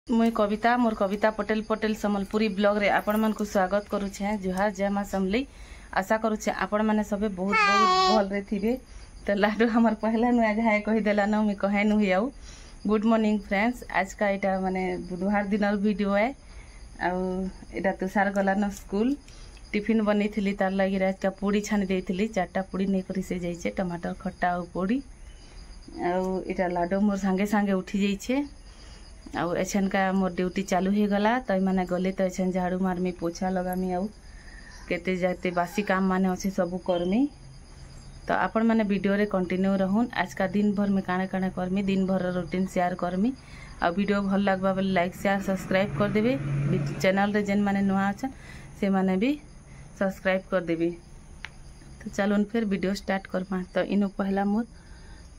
मुई कविता मोर कविता पटेल पटेल सम्बलपुरी ब्लॉग रे आपण मन को स्वागत करुछे। जुहार जय मां समली। आशा करुछे आपण माने सबे बहुत बहुत भल रे थिबे। तो लाडू हमर पहला नु आज हाय कहि देला न, मी कहे नु हियाउ गुड मॉर्निंग फ्रेंड्स। आज का एटा माने बुधवार दिनर वीडियो है। आ एटा तुषार गला न स्कूल टिफिन बनी थिली तार लागि आज का पूड़ी छानी देइथिली। 4टा पूड़ी नै करी से जाइछे, टमाटर खट्टा और पूड़ी। आ एटा लाडू मोर संगे संगे उठी जाइछे। आउ एछन का मोर ड्यूटी चालू हो गला। तो मैंने गले तो एछन झाड़ू मारमी, पोछा लगामी, आउ केते जाते बासी काम माने अच्छे सब करमी। तो आपण मैंने वीडियो रे कंटिन्यू रहून। आज का दिन भर में काणे काणे करमी, दिन भर रूटीन शेयर करमी। आ वीडियो भल लगवा बोले लाइक शेयर सब्सक्राइब कर देबे। चैनल रे जेन माने नुआ अछन से माने भी सब्सक्राइब कर देबे। तो चलून फिर वीडियो स्टार्ट करमा। तो इनु पहला मोर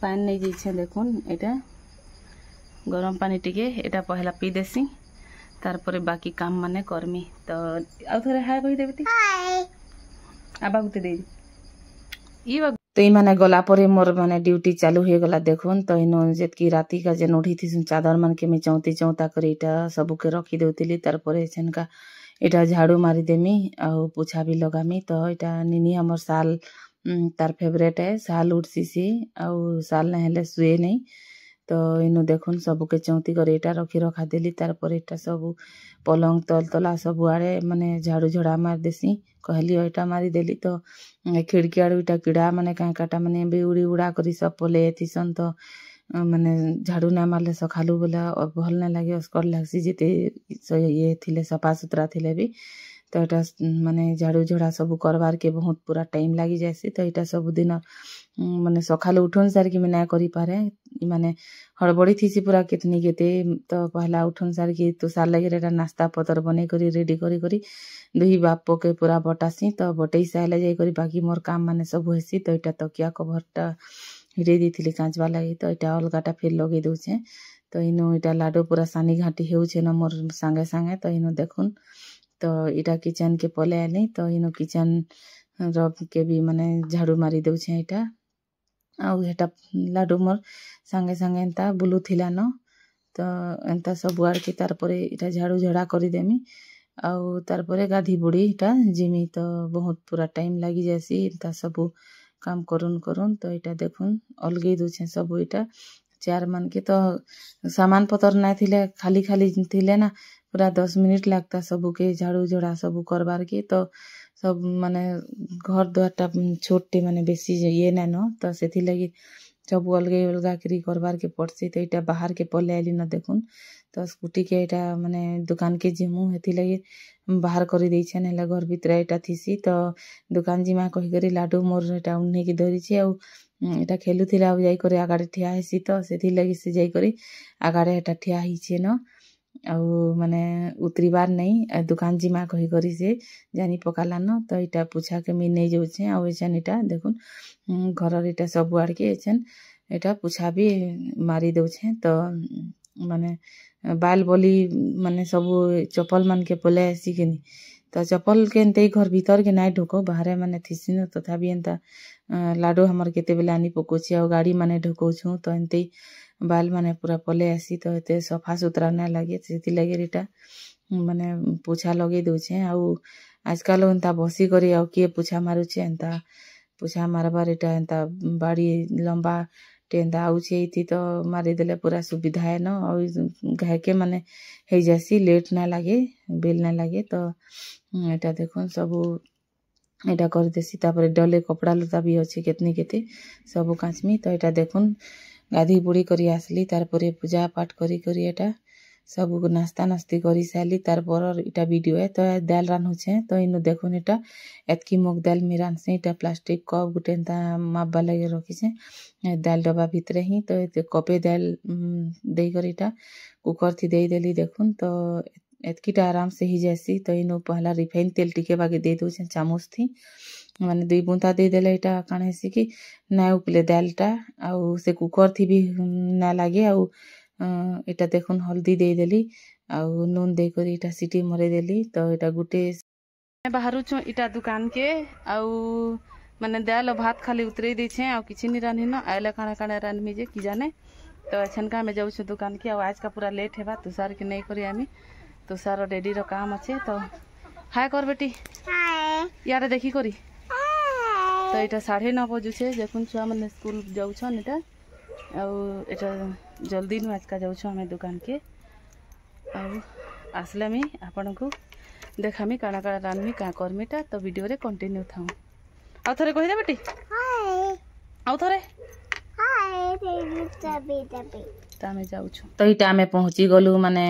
पानी नहीं जाइछे, देखुन एटा गरम पानी टिके एटा पहला पी देसी, तारपरे बाकी काम माने करमी। तो आ थोड़े हाय कहि देबेटी, हाय आबा गुते दे ई बा। तो ई माने गला परे मोर माने ड्यूटी चालू हो गला। देखुन तो इनो जेत की राती का जेन उठी थी चादर मन के मी चौती चौता करे एटा सब के रखी देउतिली। तारपरे छन का एटा झाड़ू मारी देमी आ पोछा भी लगामी। तो एटा निनी हमर साल तार फेवरेट है, साल उठसी से आ साल न हेले सुए नहीं। तो इनु देखुन सब के चौती कर एटा रखी रखा देली। तारपर एटा सब पलंग तल तला सब आड़े माने झाड़ू झड़ा मार देसी, कहली एटा मारी देली। तो खिड़की आड़ू इटा कीड़ा माने काँ काटा माने भी उड़ी उड़ा करी सब पले एथिसन। तो माने झाड़ू ना मारले सखालू बोला भल ना लगे, अस्कर लागसी जेते ये थिले सफा सुतरा थिले भी। तो एटा माने झाड़ू झड़ा सब करवार के बहुत पूरा टाइम लगी जासी। तो एटा सब दिन माने सखालू उठन सार की मैं ना करी पारे, माने हड़बड़ी थी पूरा कितनी केते। तो पहला उठन सार की तो सार लगे एटा नाश्ता पतर बने करी रेडी करी करी दुही बाप के पूरा बटासी। तो बटई साइले जाई करी बाकी मोर काम माने सब होसी। तो एटा तकिया कभरटा हिरे दी कांचवा लगी। तो एटा अलगाटा फिर लगे दउछे। तो इनो एटा लाडो पूरा सानी घाटी हेउछे न मोर संगे संगे। तो इनो देखुन तो इटा किचन के पले आनी। तो इनो किचन रब के भी माने झाड़ू मारी दउछे एटा। आउ एटा लाडू मोर संगे संगे एंता बुलू थिला न। तो एंता सब आड़ के तारपरे एटा झाड़ू झड़ा करी देमी। आउ तारपरे गाधी बुड़ी एटा जिमी। तो बहुत पूरा टाइम लगी जासी एंता सब काम करुन करुन। तो एटा देखुन अलगे दउछे सब एटा चार मन के। तो सामान पतर ना थिले खाली खाली थिले ना, पूरा 10 मिनट लगता सब के झाड़ू झड़ा सब करवार के। तो सब माने घर द्वारटा छोटे माने बेसी ये ना न। तो सेथि लगी सब अलगे अलगा करी करवार के पड़सी। तो एटा बाहर के पले आली न देखुन। तो स्कूटी के एटा माने दुकान के जिमु हेथि लगी बाहर करी देइछे, नेला घर भीतर एटा थिसी। तो दुकान जिमा कहि करी लाडू मोर एटा उन्हे की धरिछि। आउ एटा खेलु थिला जाई करे आगाड़े ठिया हेसी। तो सेथि लगी से जाई करी आगाड़े एटा ठिया हिछे न। आउ माने उतरीबार नहीं दुकान जिमा कहि करी से जानी पकाला न। तो एटा पूछा के मी नहीं जाउछे। आउ एछन एटा देखुन घर एटा सब आड़ के एछन एटा पूछा भी मारी दउछे। तो माने बाल बोली माने सब चप्पल मन के पले आसी के नी। तो चप्पल के एंते घर भीतर के नाइ ढोको बाहरे माने थिसी न। तथापि एंता लाडो हमर केते बेला आनी पकोछि आ गाड़ी माने ढोकोछु। तो एंते बाल माने पूरा पले आसी। तो एते सफा सुतरा ना लगे, सेति लगे एटा माने पोछा लगे दउछे। आउ आजकल एंता बसी करी आउ के पोछा मारुछे, एंता पोछा मारबार एटा एंता बाड़ी लंबा टेंदा आउछे इति। तो मारी देले पूरा सुविधा है न। और घाय के माने हे जासी लेट ना लागे, बेल ना लागे। तो एटा देखुन सब एटा कर देसी। तापर डले कपड़ा लता भी अच्छे केतनी केते सब काचमी। तो एटा देखुन गाधी बुड़ी करी आसली। तारपरे पूजा पाठ करी करी एटा सब नाश्ता नास्ती करी साली। तारपर एटा वीडियो है। तो दाल रान्हुछे। तो इनु देखुन एटा एतकी मुग दाल में रान्हसे। एटा प्लास्टिक कप गुटे एंता मापबा लगे रखिछे दाल डब्बा भितरे ही। तो एते कपे दाल देई करी एटा कुकर थी देई देली देखुन। तो एतकीटा आराम से ही जासी। तो इनु पहला रिफाइन तेल टिके बागे दे दउछे चामच थी, माने 2 बूंदा दे देले एटा काणे हेसी कि ना उपले दालटा आउ से कुकर थी भी ना लागे। आउ एटा देखुन हल्दी दे देली आउ नून दे करी एटा सीटी मरे देली। तो एटा गुटे बाहरु छु एटा दुकान के। आउ माने दाल भात खाली उतरे दी छे, आउ किछि नि रान्हि न। आइले काणे काणे रान्हमी जे कि जाने। तो एछनका आम जाऊँ दुकान की आज का पूरा लेट है तुषार के नहीं करी आम तुषार डेडी रो काम अच्छे तो हाय कर बेटी यार देखी करी तो यहाँ 9:30 बजुचे देखुन छुआ मैंने स्कूल जाऊन यहाँ जल्दी नु आज का जाऊँ आम दुकान के आसले मी आपण को देखामी काଣା काଣା रान्मी क्या करमीटा तो वीडियो रे कंटिन्यू था आउ थरे कहि दे बेटी आउ थरे आम जाऊँ तो यहाँ आम पहुँची गलु माने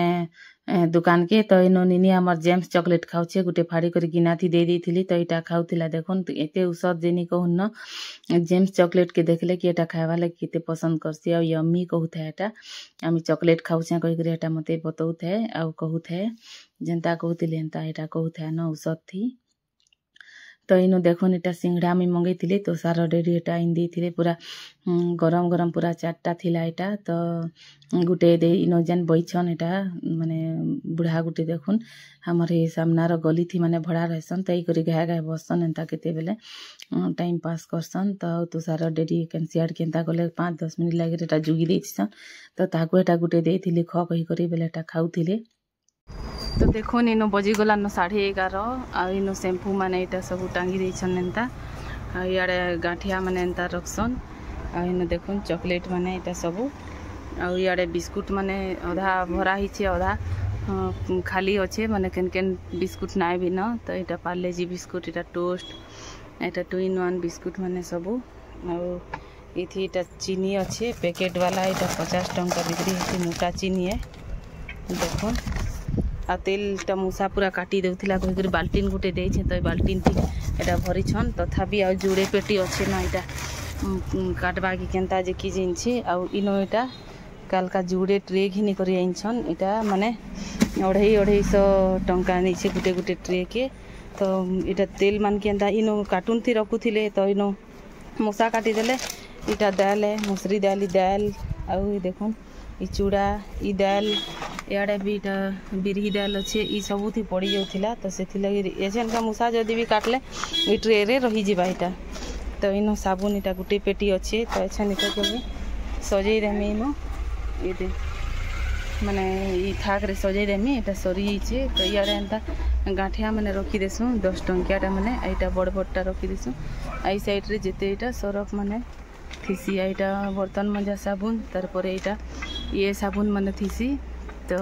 दुकान के तो इन निनी आमर जेम्स चॉकलेट खाऊे गोटे फाड़ी कर गिना थी दे दी तो यहाँ खाऊला देखुन एत ऊसर जेनी कहून जेम्स चॉकलेट के देखले कि एटा खावा लगे केते पसंद करसी आ यम्मी कहूथे एटा आम चॉकलेट खाऊे कहीकि मत बतौथे आ कहूथे जेनता कहते एंता यहाँ कहूथे न ऊसर थी तो इनो देखुन यहाँ सिंगड़ा मी मंगई थी तो सार डेरी यहाँ इन दे पूरा गरम गरम पूरा 4टा थिला यहाँ तो गुटे इनो जेन बैछन यहाँ माने बुढ़ा गुटे देखुन हमर ये सामनार गली थी माने भड़ा रहसन तो यही घाए घाए बसन एंता केते बेले टाइम पास करसन तो तुषार डेरी केन सियाड़ के एंता गले 5-10 मिनट लगे यहाँ जुगी देसन तो ताकू यहाँ गुटे देती ख कही बेले यहाँ खाऊले तो देखो इनो बजीगला 11:30 आ इनो शैम्पू माने यहाँ सब टांगी देछन एंता इे गांठिया माने एंता रखसन आ इनो देखुन चॉकलेट माने यहाँ सब आड़े बिस्कुट माने अधा भरा ही अधा खाली अच्छे माने केन केन बिस्कुट नाए भी न तो यहाँ पार्लेजी बिस्कुट यहाँ टोस्ट यहाँ 2-in-1 बिस्कुट माने सब आथी यहाँ चीनी अच्छे पैकेट वाला यहाँ 50 टंका बिक्री होती मोटा चीनी है देखो आ तेल मूसा पूरा काटी देउथिला कहिकरी बाल्टीन गुटे देछे तो बाल्टीन थी एटा भरी छन तथापि आ जुड़े पेटी अच्छे ना यहाँ काटबा की केनता जे की जिनछे आ इनो यहाँ कालका जुड़े ट्रे घिनी करी आइछन यहाँ माने 250 टंका नहीं गुटे गुटे ट्रे के तो यहाँ तेल मान के एंता इनो कार्टून थी रखुथिले तो इनो मूसा काटी देले यहाँ दाल है मसूरी दाल दाल आउ देखुन ई चूड़ा ई दाल इे भी बिरही दाल अच्छे ये सब थी पड़ जाऊला तो से एजेंट मूसा जदि भी काटले ये ट्रे रे रही जावा यहाँ तो इनो साबुन यहाँ गोटे पेटी अच्छे तो अच्छा निक सजे देमी इनो ये माने ये थाक रे सजे देमी यहाँ सरी जाइए तो इे एंता गांठिया मैंने रखी देसु 10 टंकियाटा मैंने यहाँ बड़ बड़टा रखी देसु आई साइड रे जिते यहाँ सरफ मैंने थीसी यहाँ बर्तन मजा साबुन तार यहाँ ये साबुन मैंने थीसी तो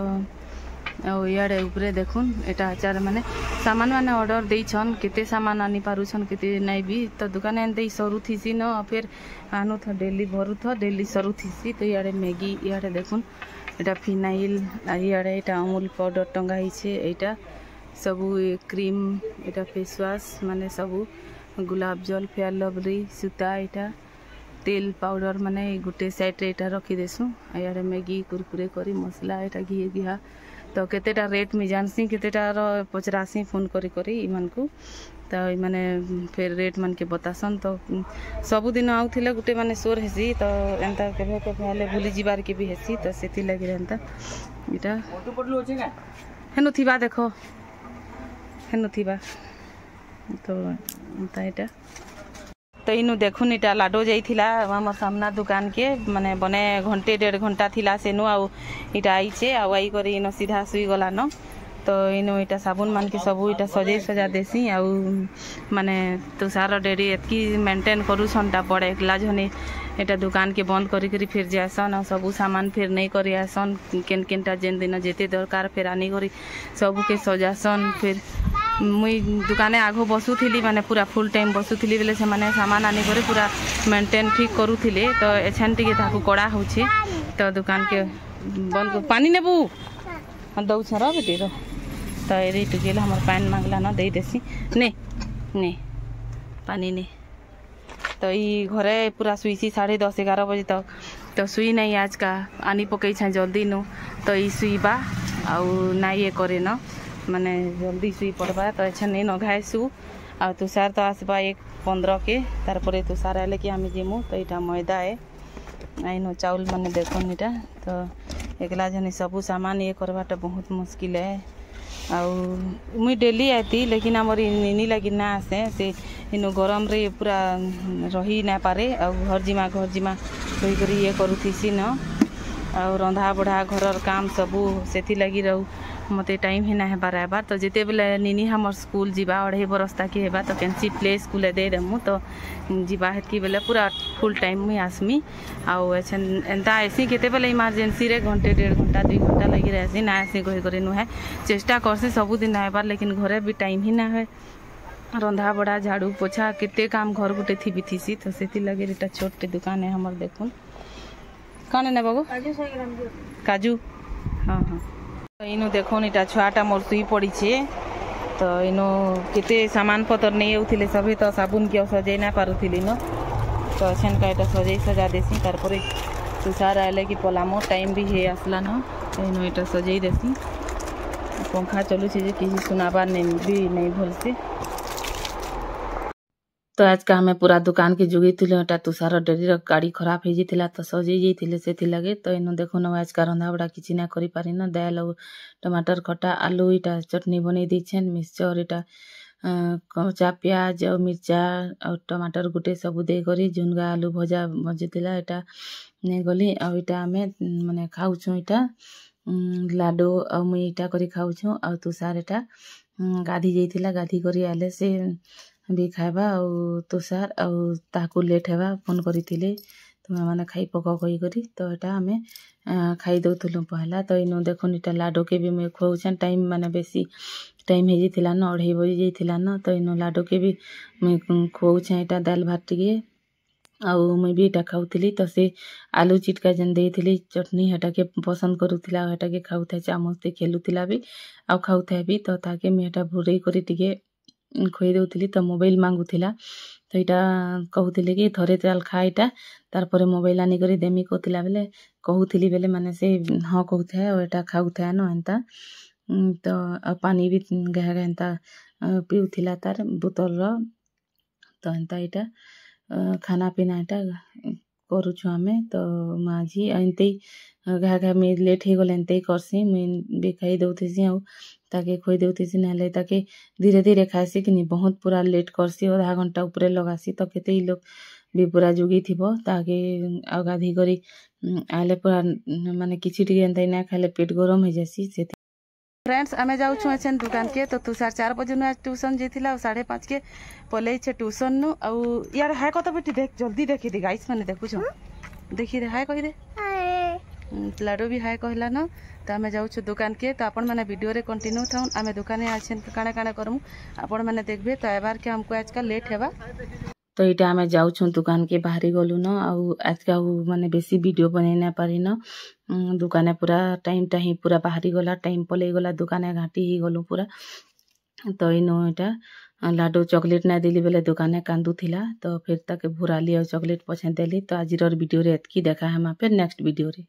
इे उपरे देखुन यहाँ आचार माने सामान माने ऑर्डर देछन केते सामान आनी पारुछन केते नहीं भी तो दुकान एंते सरू थीसी न फिर आनु था डेली भरू था डेली सरू थीसी तो इे मैगी इे देखुन यहाँ फिनाइल इे यहाँ अमूल पाउडर टंगा यहाँ सब क्रीम यहाँ फेस वाश माने सब गुलाब जल फेयर लवली सूता यहाँ तेल पाउडर माने गोटे साइड रे यहाँ रखी देसु इे मैगी कुरकुरे करी मसला यहाँ घी घिया तो केतेटा रेट में जानसी केतेटार पचरासी फोन करी करी इमान को तो माने फिर रेट मान के बतासन तो सबुदिन आउथिले गोटे माने सोर हेसी तो एंता केबे केबे हेले भूली जीवार के भी हेसी तो सेति लागि एंता इटा फोटो पडलो छै का हेनु थिबा देखो हेनु थिबा तो एंता इटा तो इनु देखुन इटा लाडो जाइथिला हमर सामना दुकान के माने बने घंटे 1.5 घंटा थिला सेनु आ इटा आइछे आ आई करी इनो सीधा सुई गला न तो इनु इटा साबुन मान के सब इटा सजे सजा देसी आ माने तुषार डेरी एतकी मेंटेन करू छनटा पड़े एकला जने एटा दुकान के बंद करी करी फिर जासन आ सब सामान फिर नहीं करी आसन केन केनटा जेन दिन जेते दरकार फिर आनी करी सब के सजासन फिर मुई दुकाने आगो बसुली माने पूरा फुल टाइम बसुली बेले से माने सामान आनी करे पूरा मेंटेन ठीक करूथिले तो एछन टिके ताकू कड़ा होछे तो दुकान के बंद को पानी नेबू दऊ छरा बेटी रो तो एरी टुकेल हमर पानी मांगला न दे देसी ने ने पानी ने तो ई घरे पूरा सुईसी 10:30-11 बजे तक तो सुई नहीं आज का आनी पकई छा जल्दी नु तो ई सुईबा आ ना ये करे न माने जल्दी सुई पड़वा तो अच्छा नहीं नघाए सु आ तुषार तो आसबा 1:15 के तार परे तुषार आले कि आम जीमु तो यहाँ मैदा है आईनो चाउल माने देखो इटा तो एकला जनी सबू सामान ये करवाटा बहुत मुश्किल है मुई डेली आती लेकिन आमर निनी लगी ना आसे से इनो गरम रे पूरा रही ना पारे घर जिमा कही ये करूथीसी न ଆଉ ରନ୍ଧା ବଢ଼ା ଘରର କାମ ସବୁ ସେଥିଲାଗି ରହୁ मते टाइम ही ना हेबार आबार तो जिते बेले निनी हमर स्कूल जीवा 2.5 बरस तक हेबा तो कैंसी प्ले स्कूल दे देमु तो जीवा हेतकी बेले पूरा फुल टाइम में आसमी आउ एछन एंता ऐसी केते बेले इमरजेंसी रे घंटे 1.5 घंटा 2 घंटा लगी रहसी ना ऐसे कहि करे नु है चेष्टा करसी सब दिन आबार लेकिन घरे भी टाइम ही ना है रंधा बड़ा झाड़ू पोछा केते काम घर गुटे थी बिथिसी तो सेति लगे एटा छोटे दुकान है हमर देखुन काने ने बाबू काजू हां हां इनो देखो इटा छुआटा मोर सुई पड़ी छे तो इनो केते सामान पतर नहीं होथिले सभी तो साबुन के सजे ना पारुथिली न तो अछन का एटा सजे सजा देसी तार परे तुषार आले कि पलामो टाइम भी हे आसला न तो इनो एटा सजेई देसी पंखा चलू छे जे किसी सुनाबार नहीं भल से तो आज का हमें पूरा दुकान के जुगी थिले एटा तुषार डेरी गाड़ी खराब हे जिथिला तो सजे जेथिले सेथि लगे तो इनो देखो न आज का रंधा बड़ा किछि ना करि पारि न दाल और टमाटर खटा आलू इटा चटनी बनै दै छन मिक्सचर इटा कच्चा प्याज और मिर्चा और टमाटर गुटे सब दे करी झुनगा आलू भजा भजिथिला एटा ने गली और इटा हमें माने खाउ छु इटा लाडो और मुई इटा करी खाउ छु और तुषार इटा गाधी जेथिला गाधी करी आले से भी खाइबा और तुषार और ताकू लेट हेबा फोन करिथिले तुम माने खाई पका कही करी तो एटा हमें खाई दउथलु पहला तो इनो देखो इटा लाडो के भी मैं खुआउछन टाइम माने बेसी टाइम हे जिथिला न 2:30 बजे जेथिला न तो इनो लाडो के भी मैं खुआउछन एटा दाल भात टिके आउ मैं भी एटा खाउथिली तो से आलू चिटका जन देथिली चटनी हटा के पसंद करूथिला हटा के खाउथे चामच से खेलुथिला भी आ खाउथे भी तो ताके मैं एटा भुरई करी टिके खोई दउथिली तो मोबाइल मांगुथिला तो यहाँ कहूथिले कि थरे चाल खा इटा तार परे मोबाइल आनी करी देमी कहूथिला बेले कहूथिली बेले माने से हाँ कहूथे और एटा खाउथे न एंता तो पानी भी गह एंता पीउथिला तार बोतल रो तो एंता इटा खाना पीना इटा करूछु हमें तो माझी एंते घा घा में लेट हो गले एंते करसी मैं भी खाई दउथिसी आ ताके खोई दउथिसी नाले ताके धीरे धीरे खाइसी कि बहुत पूरा लेट करसी आधा घंटा ऊपर लगासी तो केते ही लोग भी पूरा जुगी थिबो ताके आ गाधी करी आले पूरा माने किछि टिके एंते ना खाले पेट गरम हो जासी से फ्रेंड्स आमे जाउ छु एछन दुकान के तो तुषार 4 बजे न ट्यूशन जेथिला 5:30 के पले छे ट्यूशन नु आ यार हाय कत बेटी देख जल्दी देखि दे गाइस माने देखु छ देखि दे हाय कहि दे लाडो भी हाय कहला न तो आमे जाउ छु दुकान के तो आपण माने वीडियो रे कंटिन्यू थाउन आमे दुकान आछन काना काना करमु आपण माने देखबे तो एबार के हमको आज का लेट हेबा तो इटा आमे जाउ छु दुकान के बाहरी गलु न आ आज का माने बेसी वीडियो बनै ना पारि न दुकाने पूरा टाइम टा ही पूरा बाहरी गला टाइम पले गला दुकाने घाटी ही गलु पूरा तो इनो इटा लाडो चॉकलेट ना दिली बेले दुकाने कांदू थिला तो फिर तक भुराली और चॉकलेट पछे देली तो आज वीडियो रे एतकी देखा हम फिर नेक्स्ट वीडियो रे।